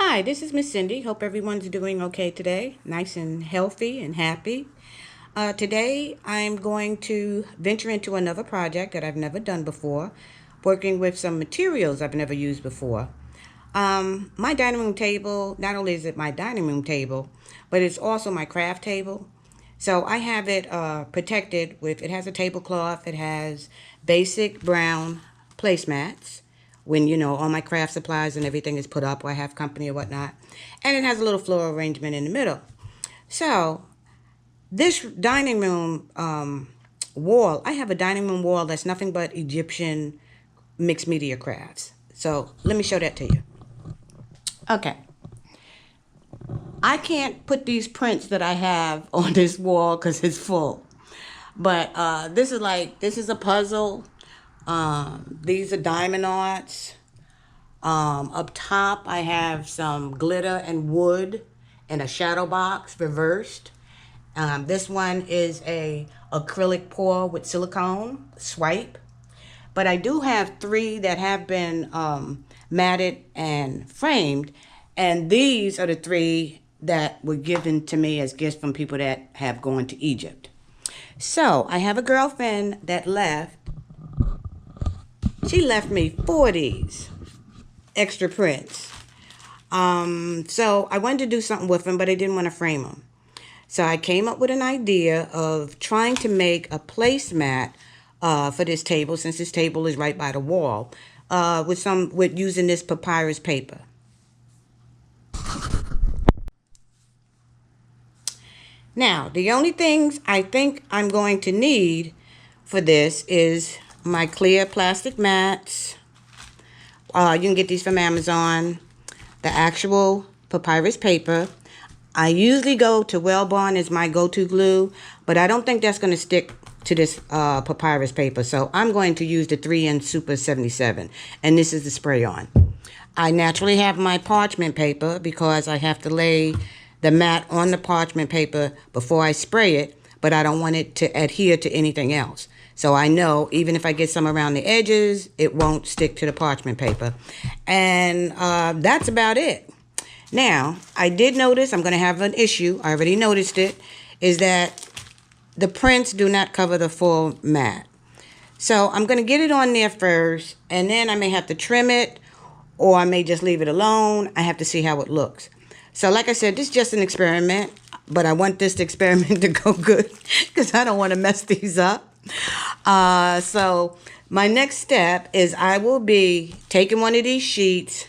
Hi, this is Miss Cindy. Hope everyone's doing okay today. Nice and healthy and happy. Today, I'm going to venture into another project that I've never done before, working with some materials I've never used before. My dining room table, not only is it my dining room table, but it's also my craft table. So I have it protected with, it has a tablecloth, it has basic brown placemats when, all my craft supplies and everything is put up or I have company or whatnot. And it has a little floral arrangement in the middle. So this dining room wall, I have a dining room wall that's nothing but Egyptian mixed media crafts. So let me show that to you. Okay. I can't put these prints that I have on this wall because it's full. But this is a puzzle. These are diamond arts. Up top, I have some glitter and wood and a shadow box reversed. This one is a acrylic pour with silicone swipe. But I do have three that have been matted and framed. And these are the three that were given to me as gifts from people that have gone to Egypt. So I have a girlfriend that left. She left me 4 of these extra prints. So I wanted to do something with them, but I didn't want to frame them. So I came up with an idea of trying to make a placemat for this table, since this table is right by the wall, with using this papyrus paper. Now, the only things I think I'm going to need for this is my clear plastic mats. You can get these from Amazon. The actual papyrus paper. I usually go to Wellbond as my go-to glue, but I don't think that's going to stick to this papyrus paper. So I'm going to use the 3N Super 77, and this is the spray-on. I naturally have my parchment paper because I have to lay the mat on the parchment paper before I spray it, but I don't want it to adhere to anything else. So I know even if I get some around the edges, it won't stick to the parchment paper. And that's about it. Now, I did notice, I'm going to have an issue, I already noticed it, is that the prints do not cover the full mat. So I'm going to get it on there first, and then I may have to trim it, or I may just leave it alone. I have to see how it looks. So like I said, this is just an experiment, but I want this experiment to go good because I don't want to mess these up. So my next step is I will be taking one of these sheets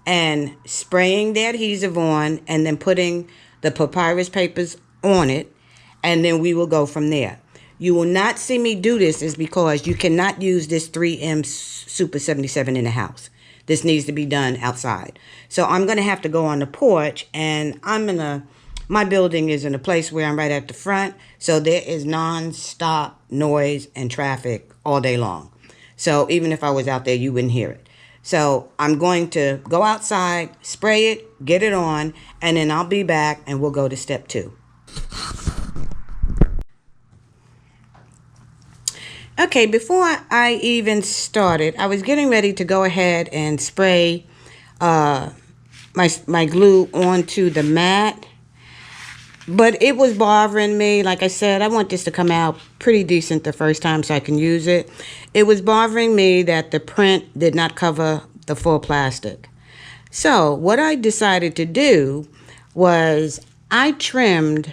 and spraying the adhesive on and then putting the papyrus papers on it, and then we will go from there. You will not see me do this is because you cannot use this 3M Super 77 in the house. This needs to be done outside. So I'm going to have to go on the porch, and my building is in a place where I'm right at the front, so there is non-stop noise and traffic all day long. So even if I was out there, you wouldn't hear it. So I'm going to go outside, spray it, get it on, and then I'll be back and we'll go to step 2. Okay, before I even started, I was getting ready to go ahead and spray my glue onto the mat. But it was bothering me. Like I said, I want this to come out pretty decent the first time so I can use it. It was bothering me that the print did not cover the full plastic. So what I decided to do was I trimmed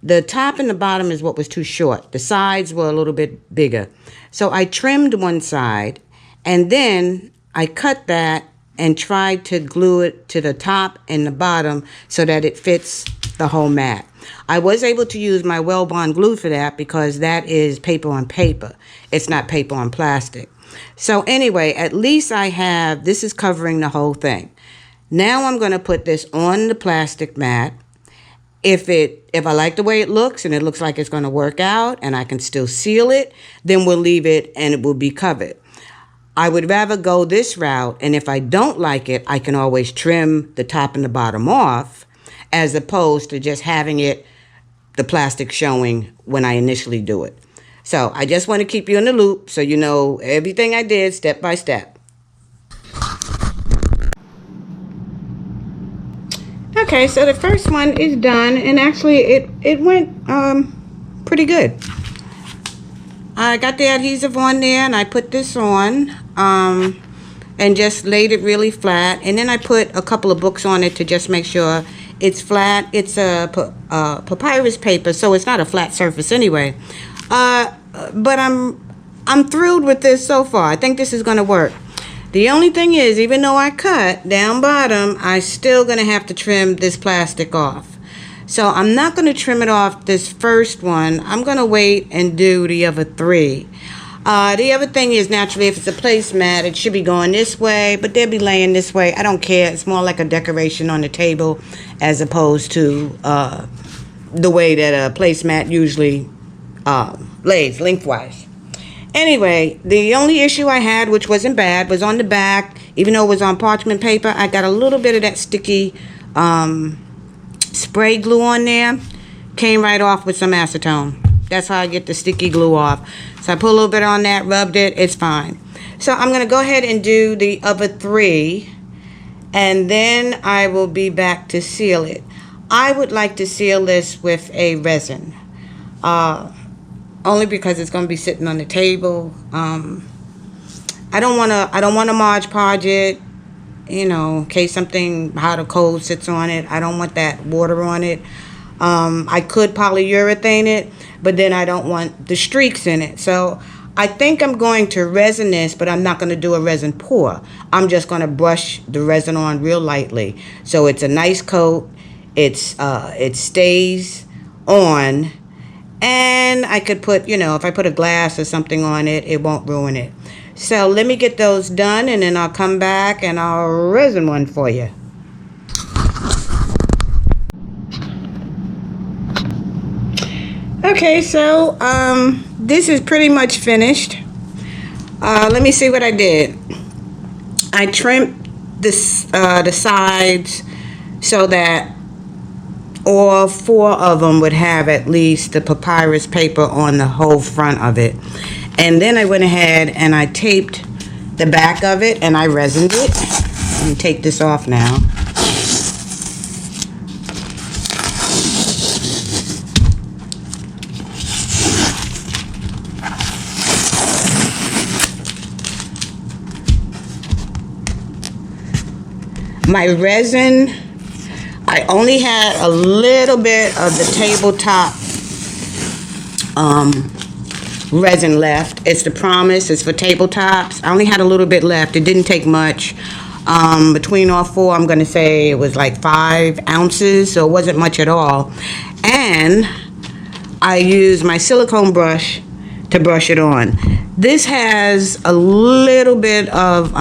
the top and the bottom is what was too short. The sides were a little bit bigger. So I trimmed one side, and then I cut that and tried to glue it to the top and the bottom so that it fits the whole mat. I was able to use my Wellbond glue for that because that is paper on paper. It's not paper on plastic. So anyway, at least this is covering the whole thing. Now I'm going to put this on the plastic mat. If I like the way it looks and it looks like it's going to work out and I can still seal it, then we'll leave it and it will be covered. I would rather go this route, and if I don't like it, I can always trim the top and the bottom off, as opposed to just having the plastic showing when I initially do it. So I just want to keep you in the loop so you know everything I did step by step. Okay, before I even started, I was getting ready to go ahead and spray my glue onto the mat. But it was bothering me. Like I said, I want this to come out pretty decent the first time so I can use it. This needs to be done outside. So I'm going to have to go on the porch, and I'm going to Okay, so the first one is done, and actually it went pretty good. I got the adhesive on there, and I put this on and just laid it really flat, and then I put a couple of books on it to just make sure it's flat. It's a papyrus paper, so it's not a flat surface anyway. But I'm thrilled with this so far. I think this is going to work. The only thing is, even though I cut down bottom, I still going to have to trim this plastic off. So I'm not going to trim it off this first one. I'm going to wait and do the other 3. The other thing is, naturally, if it's a placemat, it should be going this way, but they'll be laying this way. I don't care. It's more like a decoration on the table as opposed to the way that a placemat usually lays lengthwise. Anyway, the only issue I had, which wasn't bad, was on the back. Even though it was on parchment paper, I got a little bit of that sticky spray glue on there. Came right off with some acetone. That's how I get the sticky glue off. So I put a little bit on that, rubbed it, it's fine. So I'm going to go ahead and do the other 3, and then I will be back to seal it. I would like to seal this with a resin. Only because it's going to be sitting on the table. I don't want to Mod Podge it, you know, in case something hot or cold sits on it. I don't want that water on it. I could polyurethane it, but then I don't want the streaks in it. So I think I'm going to resin this, but I'm not going to do a resin pour. I'm just going to brush the resin on real lightly. So it's a nice coat. It stays on. And I could put, you know, if I put a glass or something on it, it won't ruin it. So let me get those done, and then I'll come back and I'll resin one for you. Okay, so this is pretty much finished. Let me see what I did. I trimmed this, the sides so that all 4 of them would have at least the papyrus paper on the whole front of it. And then I went ahead and I taped the back of it and I resined it. Let me take this off now. My resin, I only had a little bit of the tabletop resin left. It's the Promise. It's for tabletops. I only had a little bit left. It didn't take much. Between all 4, I'm going to say it was like 5 ounces, so it wasn't much at all. And I used my silicone brush to brush it on. This has a little bit of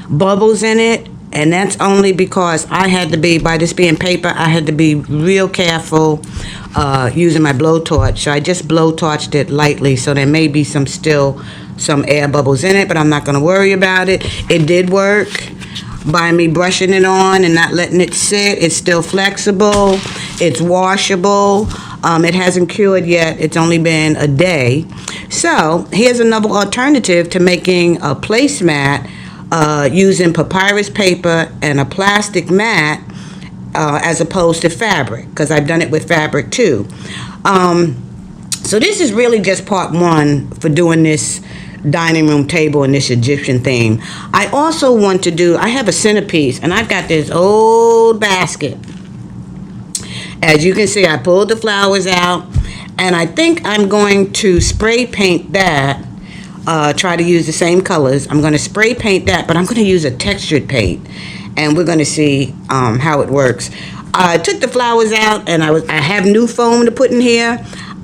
bubbles in it, and that's only because I had to be, by this being paper, I had to be real careful using my blowtorch. So I just blowtorched it lightly, so there may be some air bubbles in it, but I'm not going to worry about it. It did work by me brushing it on and not letting it sit. It's still flexible. It's washable. It hasn't cured yet. It's only been a day. So here's another alternative to making a placemat using papyrus paper and a plastic mat as opposed to fabric, because I've done it with fabric too. So this is really just part 1 for doing this dining room table and this Egyptian theme. I also want to do, I have a centerpiece, and I've got this old basket. As you can see, I pulled the flowers out, and I think I'm going to spray paint that. Try to use the same colors. I'm going to spray paint that, but I'm going to use a textured paint, and we're going to see how it works. I took the flowers out, and I have new foam to put in here.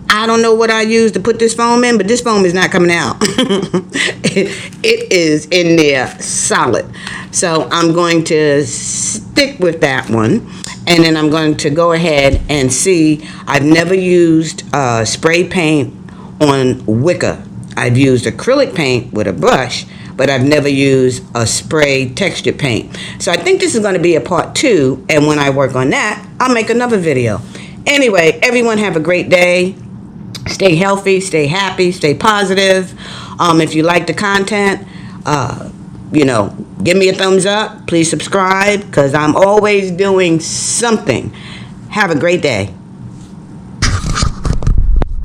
I don't know what I used to put this foam in, but this foam is not coming out. It is in there solid. So I'm going to stick with that one, and then I'm going to go ahead and see. I've never used spray paint on wicker. I've used acrylic paint with a brush, but I've never used a spray texture paint. So I think this is going to be a part 2, and when I work on that, I'll make another video. Anyway, everyone have a great day. Stay healthy, stay happy, stay positive. If you like the content, give me a thumbs up. Please subscribe because I'm always doing something. Have a great day.